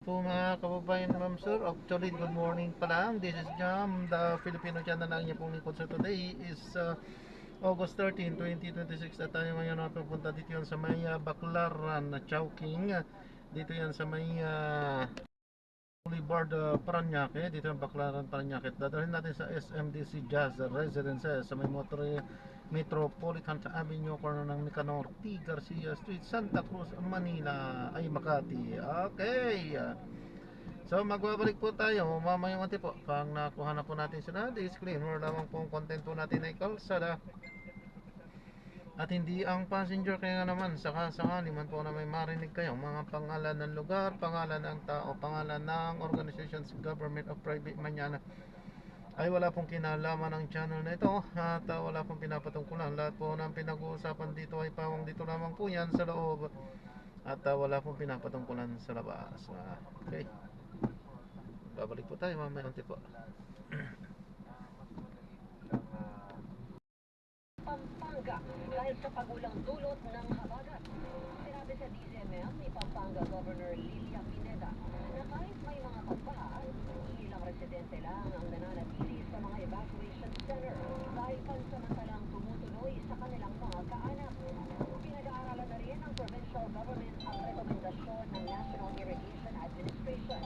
Po mga kababayan, ma'am sir, actually good morning pa lang. This is Jam, the Filipino channel na niya pong lingkod. So today is August 13, 2026 at tayo ngayon napupunta dito yan sa may Baclaran na Chowking. Dito yan sa may Boulevard Paranaque, dito yung Baclaran Paranaque. Dadalhin natin sa SMDC Jazz Residences sa may Metropolitan Avenue, corner ng Nicanor T. Garcia Street, Santa Cruz, Manila, ay Makati. Okay. So magbabalik po tayo mamayang konti po. Pag nakuha na po natin sila, disclaimer lamang po ang content po natin ay kalsada at hindi ang passenger. Kaya nga naman sakasakali man po na may marinig kayong mga pangalan ng lugar, pangalan ng tao, pangalan ng organizations, government of private man yan, ay wala pong kinalaman ng channel na ito at wala pong pinapatungkulan. Lahat po ng pinag-uusapan dito ay pawang dito lamang po yan sa loob at wala pong pinapatungkulan sa labas. Okay, babalik po tayo mamaya unti po. Pampanga dahil sa pagulang dulot ng habagat. Sinabi sa DZMM ni Pampanga Governor Lilia Pineda na kahit may mga pagbaha, ilang residente lang ang nananatili sa mga evacuation center dahil pansamantalang tumutuloy sa kanilang mga kaanak. Pinag-aaralan na rin ng provincial government ang rekomendasyon ng National Irrigation Administration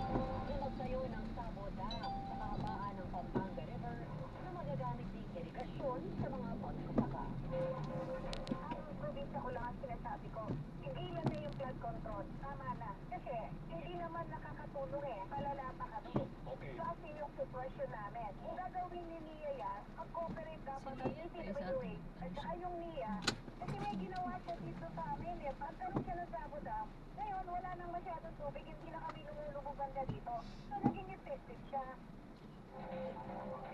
na magtayo ng sabo dam sa kahabaan ng Pampanga River na magagamit ding irigasyon sa mga magsasaka. Ang probinsya ko lang ang sinasabi ko, hindi lang na yung flood control, tama na. Kasi hindi naman nakakatulong palala pa kami. Okay. So kasi yung situation namin, kung gagawin ni Nia yan, ang cooperate dapat ng DPWH at saka yung Nia, kasi may ginawa siya dito sa amin pagkaroon siya ng Sabo Dam, ngayon wala nang masyadong tubig, hindi na kami lumulubugan na dito. So naging effective siya.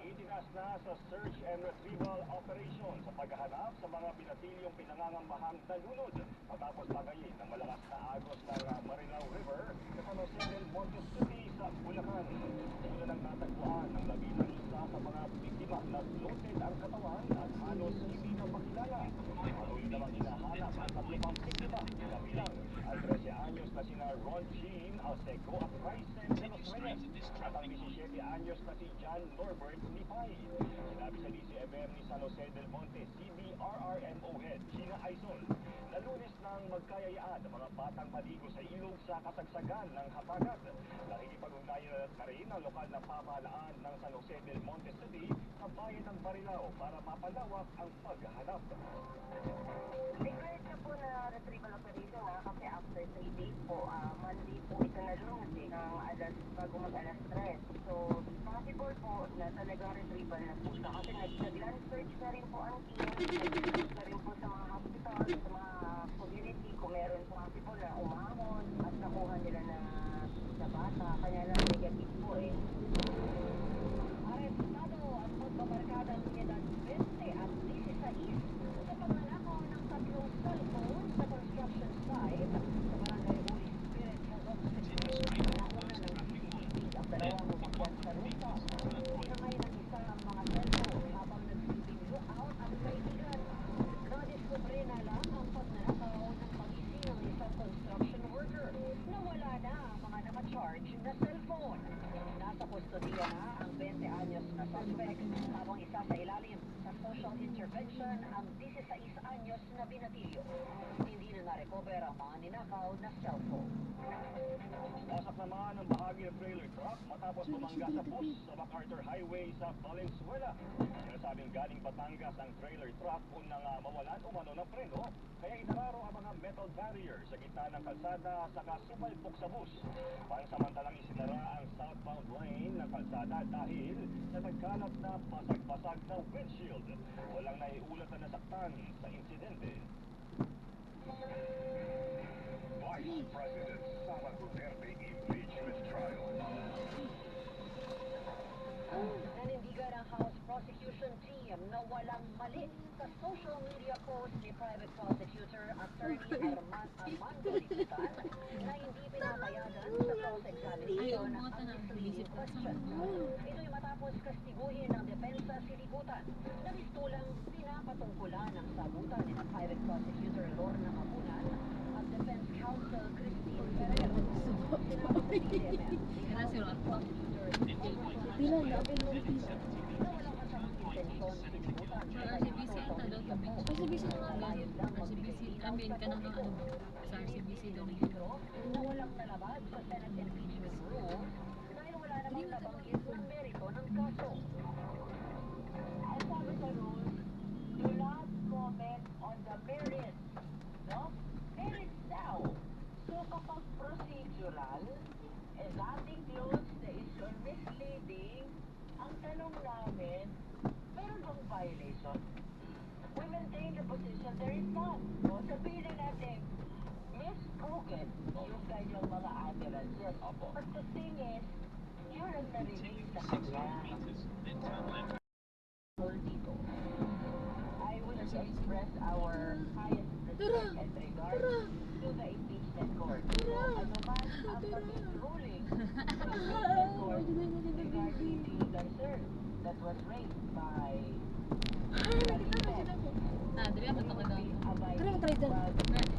Itinas na sa search and retrieval operation sa paghahanap sa mga binatilyong pinangangambahang nalunod matapos pagayin ng malakas na agos ng Marilao River sa San Jose del Monte City sa Bulacan. Sila nang natagpuan ng labinang isa sa mga biktima na floated ang katawan at halos hindi na makilala. Patuloy namang hinahanap ang tatlo pang biktima, kabilang ang 13 anyos na sina Ron Jean Alseco at Bryson de los Reyes at ang 17 anyos na si John Norbert Lipay. Sinabi sa DCFM ni San Jose del Monte CBRRMO Head Gina Aizon na Lunes nang magkayayaan ang mga batang maligo sa ilog sa kasagsagan ng habagat. Nakikipag-ugnayan na rin ang lokal na pamahalaan ng San Jose del Monte City sa bayan ng Marilao para mapalawak ang paghahanap. Declared na po na retrieval operation kasi after 3 days po, Monday po ito na lunes bago mag-alas 3. So, possible po na talagang retrieval na po siya. Kasi nag-land search na rin po ang team. Nag-search na rin po sa mga hospital, sa mga community, kung meron possible na umahon at nakuha nila na bata. Kanya lang negative po Arestado ang magbabarkadang edad 20 at 16 sa pagnanakaw ng tatlong cellphone sa construction site sa Barangay Holy Spirit, Quezon City. Nauna ng CCTV ang dalawang umakyan sa ruta. Pinangay ng isa ang mga cellphone habang nagsilbing lookout at kaibigan. Nadiskubre na lang ang pagnanakaw ng pag-ising ng isang construction worker na wala na ang mga nakacharge na cellphone. Nasa kustodiya na ang 20 anyos na suspect habang isa sa ilalim sa social intervention ang 16 anyos na binatilyo. Hindi na na-recover ang mga ninakaw na cellphone. Wasak naman ang bahagi ng trailer truck matapos bumangga sa bus sa MacArthur Highway sa Valenzuela. Sinasabing galing Batangas ang trailer truck unang mawalan umano ng preno, kaya inararo ang mga metal barrier sa gitna ng kalsada saka sumalpok sa bus. Pansamantalang isinara ang southbound lane ng kalsada dahil sa nagkalat na basag-basag na windshield. Walang naiulat na nasaktan sa insidente. Vice President Sara Duterte impeachment trial. Nanindigan ang House Prosecution Team na walang mali sa social media post ni Private Prosecutor Attorney Armando Liputan na hindi pinapayagan sa cross-examination ang misleading question. Ito'y matapos kastiguhin ng depensa si Liputan na mistulang pinapatungkulan ang sagutan ni Private Prosecutor Lorna Mabunan at Defense Counsel Christine Ferrer. sinabi sa CMS, Gracias, Rafa. Pila na ako yung pila. Na walang masamang intensyon sinimutan Sa sa RCBC kanyang ata daw to beach. RCBC na nga yun. RCBC, I mean, kanang ano ba? Sa RCBC daw na yun. na walang nalabag sa Senate impeachment rules dahil wala namang nabanggit ng merito ng kaso. Ang sabi sa rules, do not comment on the merits. No? Merits daw. So kapag procedural, that includes the issue misleading, ang tanong namin, meron bang violation? We maintain the position there is none. O sabihin natin, misproven yung kanyang mga utterances. But the thing is, yun ang narinig sa kanya. Dito. I will express our highest respect and regard to the impeachment court. Ano man ang maging ruling sa impeachment court regarding the concern that was raised by Na, dili mo to kada. Tara mo try dyan.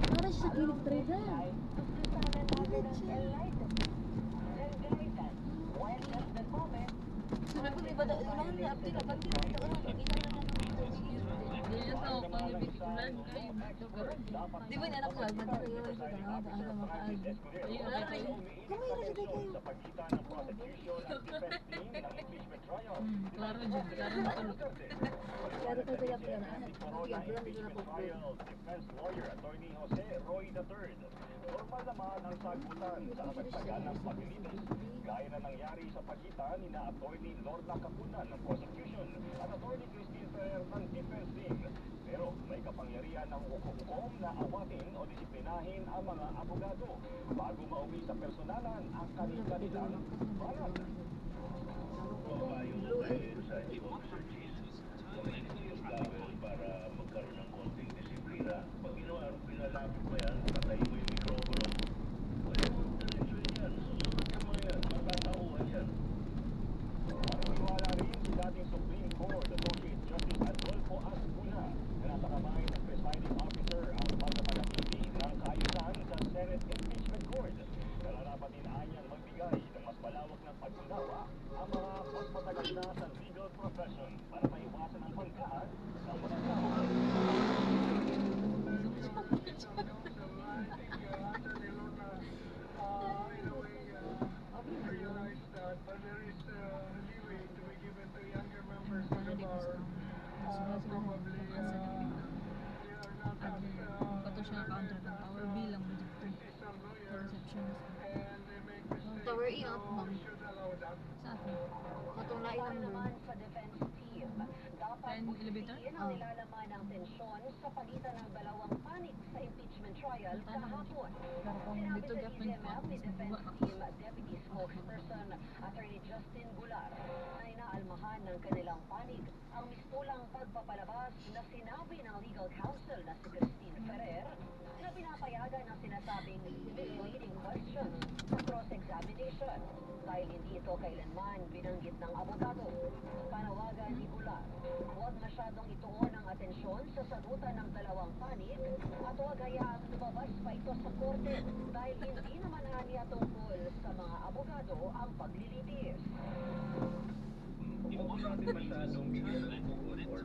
Para siya sa clinic try dyan. Gusto sana natin ang enlightenment and guidance. When at the moment, Sabi ko, iba daw, unang na-update na, pag kita ko lang, kita na lang Dili na sa ako pang ibigtulan kayo. Di ba niya nakulag, madali yun, ito na, ano makaag. Ayun, Wala okay. kayo. Kumain na siya kayo. Sa pagitan ng prosecution at defense team ng impeachment trial. Klaro dyan, klaro na tulo. Klaro kayo kaya pala na, Si Corona Kaya pala, hindi ko na impeachment po. trial defense lawyer attorney Jose Roy III. Normal naman ang sagutan sa kasagsagan ng paglilitis. Gaya na nangyari sa pagitan ni na attorney Lorna Capunan ng prosecution at attorney Christine Ferrer ng defense team. Pero may kapangyarihan ng hukom na awatin o disiplinahin ang mga abogado bago mauwi sa personalan ang kanilang balat. Para magkaroon ng konting disiplina. Pag ginawa, pinalapit mo yan, patay mo yung mikropono. Wala mo diretso yan. Susunod ka mo yan. Matatauhan yan. Naniniwala rin si dating Supreme Court Associate Justice Adolfo Ascuna na nasa kamay ng presiding officer ang pagpapanatili ng kaayusan sa Senate Impeachment Court. Nararapat din anyang magbigay ng mas malawak na pag-unawa ang mga pagpatagal na sa legal profession para maiwasan ang pangkahan ng mga tao. Bato siya counter ng power bill ang budget to. Receptionist. Tower E up, ma'am. Sa atin. Matong na para ilang naman sa defense team, dapat And elevator? busisiin ang nilalaman ng tensyon sa pagitan ng dalawang panig sa impeachment trial kahapon. Pero kung Sinabi dito sa gapin DZMF pa, ni mas Defense mabuwa. Team Deputy Spokesperson Attorney Justin Gular na inaalmahan ng kanilang panig ang mistulang pagpapalabas na sinabi ng legal counsel na si Christine Ferrer na pinapayagan ang sinasabing misleading questions sa cross-examination dahil hindi ito kailanman binanggit ng abogado. Panawagan ni Gular, huwag masyadong ituon ang atensyon sa sagutan ng dalawang panig at huwag hayaang lumabas pa ito sa korte dahil hindi naman aniya tungkol sa mga abogado ang paglilitis. Hindi po natin masyadong bigyan ng focus or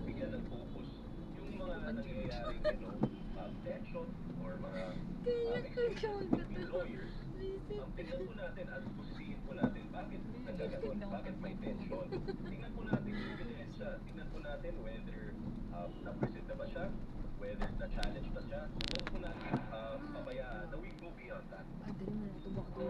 bigyan ng focus yung mga nangyayaring, tension or mga executive lawyers. Ang tingnan po natin at busisiin po natin bakit nagkaganon, bakit may tension. Tingnan po natin yung ebidensya. Tingnan po natin whether na-present na ba siya, whether na-challenge na siya. Huwag po natin pabayaan na we go beyond that. Ay, dali mo na tubak ko.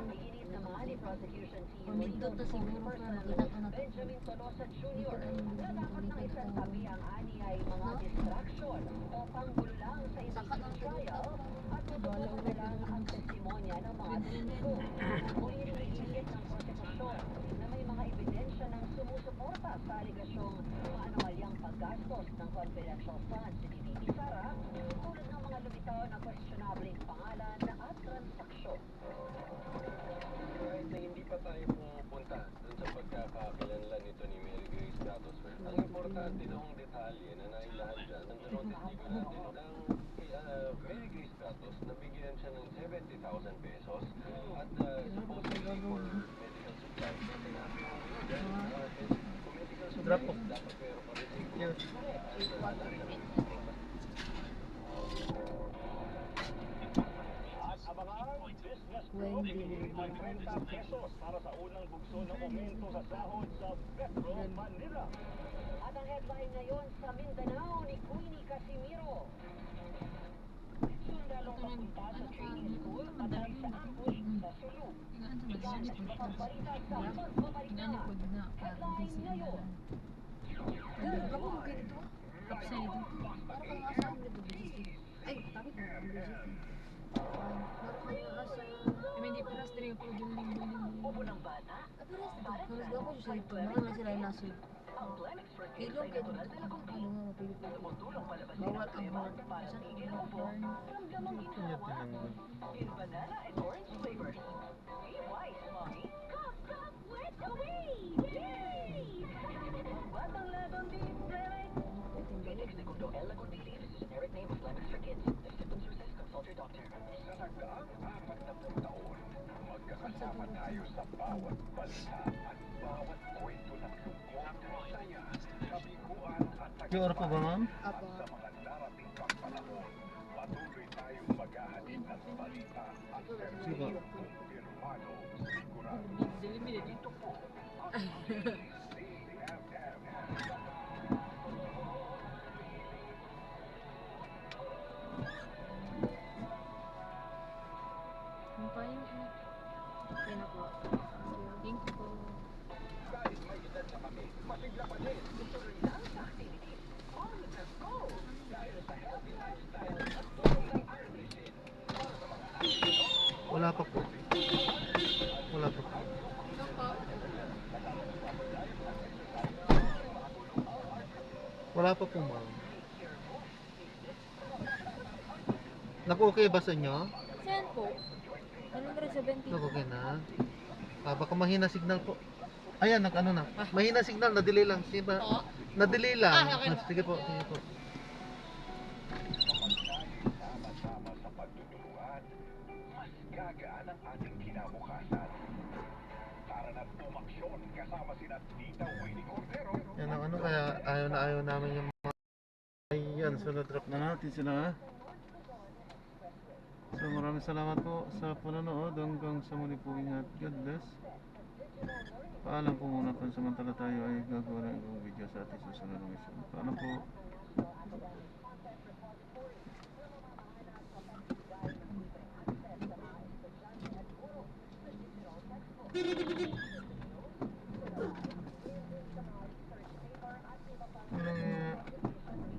Iinit naman ni prosecution team Kung dito legal ta siguro para spokesperson makita ko na to. Benjamin Tolosa Jr. Dito na dapat nang dito isang tayo. tabi ang ani ay mga No? distraction o panggulo lang sa impeachment trial at tututukan na lang ang testimonya ng mga testigo. Muli iniinit ng prosekusyon na may mga ebidensya ng sumusuporta sa aligasyong maanomalyang paggastos ng confidential funds ni VP Sara tulad ng mga lumitaw na questionable pangalan at transaksyon. Kahit na hindi pa tayo pumupunta dun sa pagkakakilanlan nito ni Mary Grace Gatos, ang importante na ang detalye na nailahan dyan, ang testigo natin ng kay Mary Grace Gatos, nabigyan siya ng 70,000 pesos Wendy. 50 pesos para sa unang bugso ng aumento sa sahod sa Metro Manila. At ang headline ngayon sa Mindanao ni Queenie Casimiro. Sundalong papunta sa training school patay sa ambush sa Sulu. Inganipod na. Balita sa pagbabalita. Inganipod na. Parang Headline busy na ngayon. lang. Pero ako okay dito. Kapsa ito. Para kang asahan nito, Bridget. Ay, tapos na ang Bridget. Para kang asahan. Hindi paras diri ko building. Ubo ng bata. Ah, pero halos gawa ko siya ito. Mga sila yung nasod. Ang Plemex for Kids Ilong ay kayo natural dito. na lakunti. Ano nga mapili ko. Tumutulong palabasin Bawal ang ang klima horn. para Saan tigil ang ang ubo. horn? Ramdamang Kanya ginawa tinanggal. in banana and orange flavors. Be wise, mommy. Cough, cough, wet away! Yay! Batang labang di Plemex. Phoenix Segundo L. Lagundili. This is a generic name of Plemex for Kids. If symptoms persist, consult your doctor. Sa nagdaang 40 taon, magkakasama tayo sa bawat balita at bawat kwento ng lungkot, saya, kabiguan at QR po ba, ma'am? at Apo. sa mga darating pang panahon, patuloy tayong maghahatid ng balita at Sige po. kumpirmado, sigurado. Ito po ang CFM. Ano pa yung Yan ako. Thank you po. Kahit may edad na kami, masigla pa din. Tuloy lang sa activities. On the go! Dahil sa healthy lifestyle at tulong ng Arnesin. Wala pa po. Wala pa po. Wala pa po, ma'am. Nag-okay ba sa inyo? Saan po? 170. Nag-okay na. Baka mahina signal po. Ayan, nag-ano na. Mahina signal, na-delay lang. Sige ba? Po? Na-delay lang. Okay na. Sige po, sige po. Sama-sama sa pagtutulungan, mas gagaan ang ating kinabukasan. Tara na't umaksyon kasama sina Tita Winnie Cordero. Yan ang ano, kaya ayaw namin yung mga... Ayan, sunod drop na natin sila. So maraming salamat po sa panonood. Hanggang sa muli po, ingat. God bless. Paalam po muna kung samantala tayo ay gagawa ng ibang video sa ating susunod na mission. Paalam po.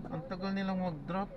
Ang tagal nilang mag-drop.